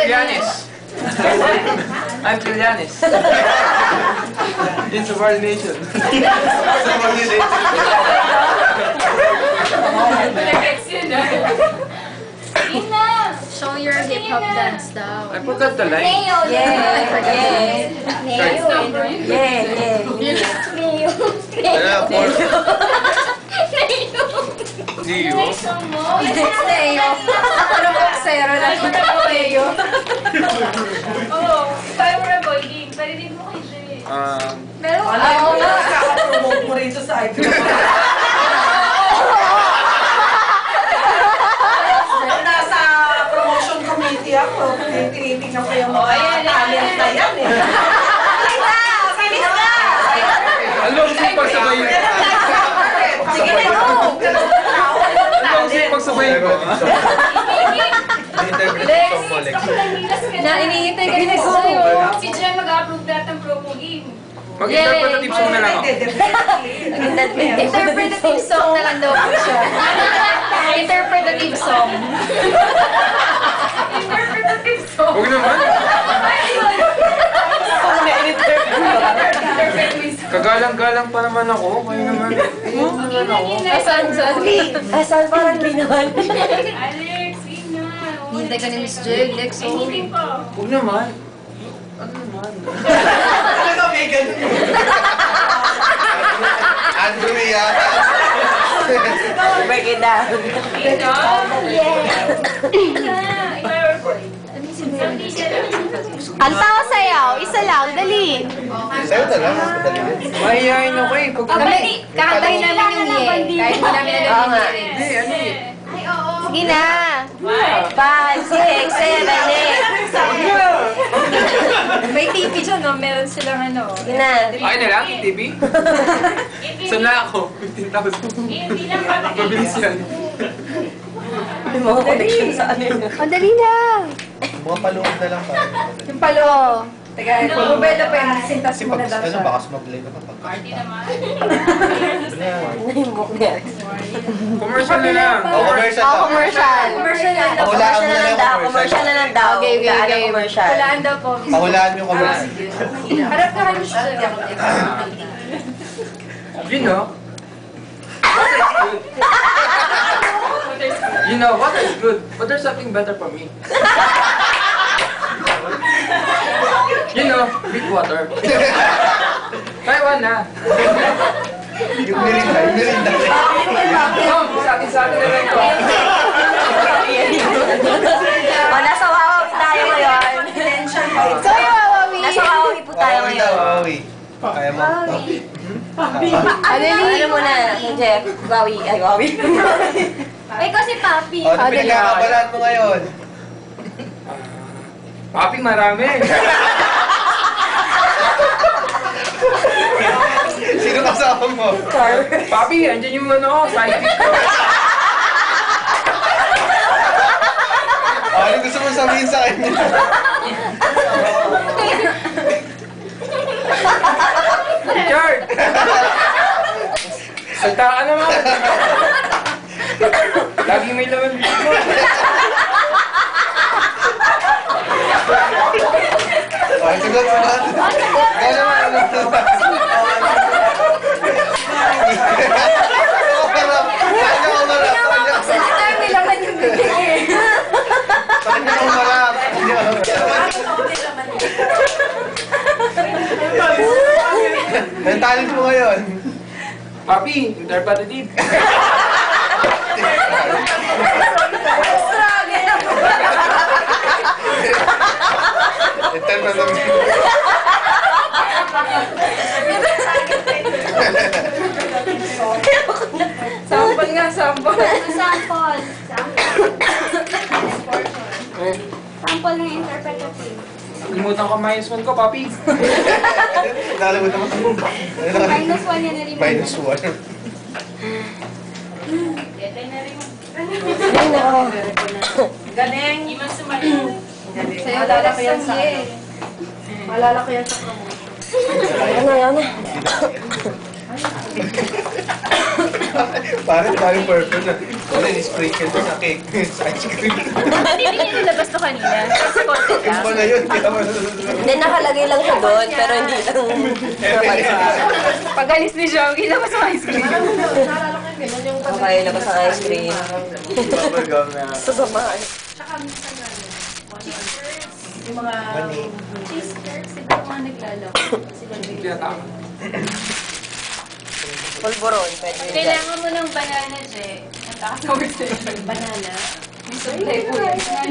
Trillanes. I'm Trillanes. Insubordination. Insubordination. Show your hip-hop dance daw. I forgot the line. Yeah, I forgot the line. Neo. Neo. Ano boxero na kita ko Neo? Oo, tayo mo na boy, parinig mo kay Jay. Meron Alam mo na, kakapromote mo rin ito sa iPhone. Nasa promotion committee ako. Tinitingnan ko yung mga talent na yan eh. Finish na! Alam mo pagsabayin ko. Sige na go! Alam mo pagsabayin ko. Iniintay ka nila sa'yo. Si Jay mag-upload lahat ng promo game. Mag-interpretative song na lang ako. Interpretative song na lang daw po siya. Interpretative song. Interpretative song. Huwag naman. Kagalang-galang pa naman ako. Kaya naman. Asan parang di naman. Alex, yun na. Hintay ka ni Miss J, Lex. Hindi pa. Huwag naman. Ano naman? Ano ka, Megan? Andrew yata. Break it down. Ang tawa sayaw, isa lang, dali. Sa'yo talaga. Madali yun. Mahihayin ako eh. Kakantay namin yung ye. Kahit hindi namin alam yung lyrics. Hindi, ano eh. Ay, oo. Sige na. 5, 6, 7, 8. May TV dyan, no? Meron silang ano. Sige na. Ay na lang, TV? Saan na ako? 15,000. Hindi lang pa Mabilis yan. May mga connection sa ano yun. Ang dali na. Mga paluhod na lang pa. Yung palo. Teka, kung bubeda pa yung sintas Kasi mo pag, na daw ano, siya. baka sumablay ka pa pag. party naman. Commercial na lang. Commercial Oh, lang. commercial. Commercial na daw. Pahulaan mo na lang yung Commercial na lang daw. Okay, okay, Gaano okay. commercial? Walaan daw po. Pahulaan yung commercial. Harap ka kayo siya. You know? You know, water is good, but there's something better for me. You know, big water. Taiwan na. Yung mirinda, yung mirinda. Tom, sa atin na lang ko. O, nasa Wawawi tayo ngayon. So, yung Wawawi. Nasa Wawawi po tayo Wawi ngayon. daw, wawi. Kaya mo. Ano mo na, Jeff? Wawi. Ay, Wawi. Ay, kasi papi. O, ano pinagkakabalaan mo ngayon? Papi, marami. Sino kasama mo? Papi, andyan yung ano, sidekick ko. Ano gusto mo sabihin sa kanya? Richard! Salta ka naman. Lagi may laman dito mo. O, sagot, sagot. Kaya naman, ano? Ang talent mo ngayon? Papi, interpretative. Interpretative. Sample nga, sample. Sample. Eh, Sample ng interpretative. limutan ko -1 ko, papi. Nakalimutan mo. Minus 1 yan na rin. Minus 1. Deadline na rin. Galing. Iman sumayo. Sa'yo, malala ko yan sa ano. Malala ko yan sa promotion. Ano. Parang purple na. Wala, ni-sprinkle ko sa cake. Sa ice cream. Hindi niya nilabas to kanina. Kasi content Iba na yun. Kaya Hindi, nakalagay lang siya doon, pero hindi lang Pag-alis ni Joey, labas ang ice cream. Naalala ko yung ganun yung Okay, labas ang ice cream. Bubblegum na. Sa ba? Tsaka minsan na yun. yung mga... Mani. Cheese curds, di ba mga naglalako? Sila Kaya tama. Pulburon, pwede rin dyan. kailangan mo ng banana, Je. Ang takot sa'yo. Banana? May supply po yan.